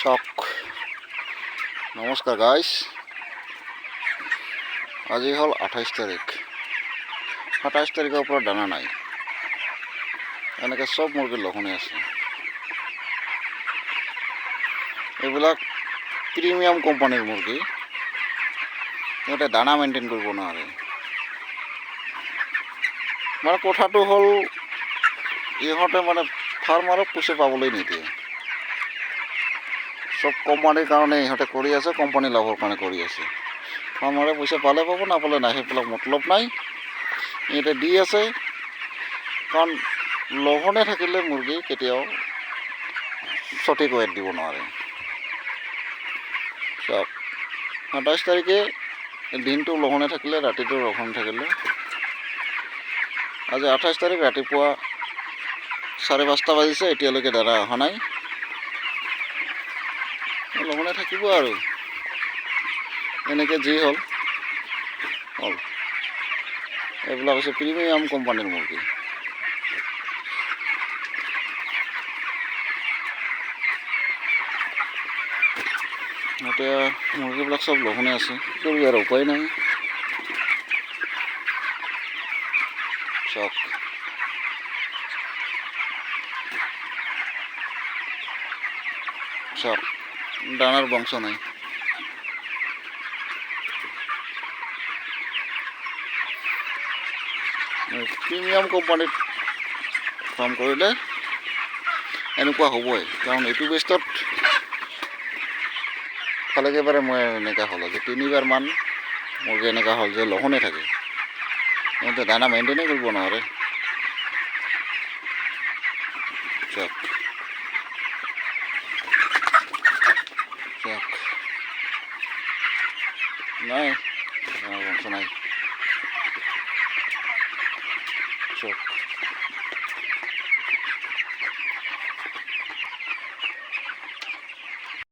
শখ নমস্কাৰ গাইজ, আজি হ'ল 28 তাৰিখ। 27 তাৰিখৰ পৰা দানা নাই। এনেকৈ চব মুৰ্গী লঘোণে আছে। এইবিলাক প্ৰিমিয়াম কোম্পানীৰ মুৰ্গী, সিহঁতে দানা মেইনটেইন কৰিব নোৱাৰে। মানে কথাটো হ'ল ইহঁতে মানে ফাৰ্মাৰক পইচা পাবলৈ নিদিয়ে। চব কোম্পানীৰ কাৰণে ইহঁতে কৰি আছে, কোম্পানী লাভৰ কাৰণে কৰি আছে। ফাৰ্মাৰে পইচা পালে পাব, নাপালে নাই, সেইবিলাক মতলব নাই। ইহঁতে দি আছে, কাৰণ লঘোণে থাকিলে মুৰ্গী কেতিয়াও সঠিক ৱেট দিব নোৱাৰে। চব 27 তাৰিখে দিনটো লঘোণে থাকিলে, ৰাতিটো লঘোণে থাকিলে। আজি 28 তাৰিখ ৰাতিপুৱা 5:30 বাজিছে, এতিয়ালৈকে দানা অহা নাই। লঘোণে থাকিব আৰু এনেকৈ যি হ'ল হ'ল। এইবিলাক হৈছে প্ৰিমিয়াম কোম্পানীৰ মুৰ্গী। এতিয়া মুৰ্গীবিলাক চব লঘোণে আছে, কৰি আৰু উপায় নাই। চব চব দানাৰ বংশ নাই। প্ৰিমিয়াম কোম্পানীত কাম কৰিলে এনেকুৱা হ'বই, কাৰণ এইটো বেষ্টত একেবাৰে মই এনেকুৱা হ'ল যে 3বাৰ মান মুৰ্গী এনেকুৱা হ'ল যে লঘোণে থাকে। সিহঁতে দানা মেইনটেইনে কৰিব নোৱাৰে। চব চব নাই, বংশ নাই।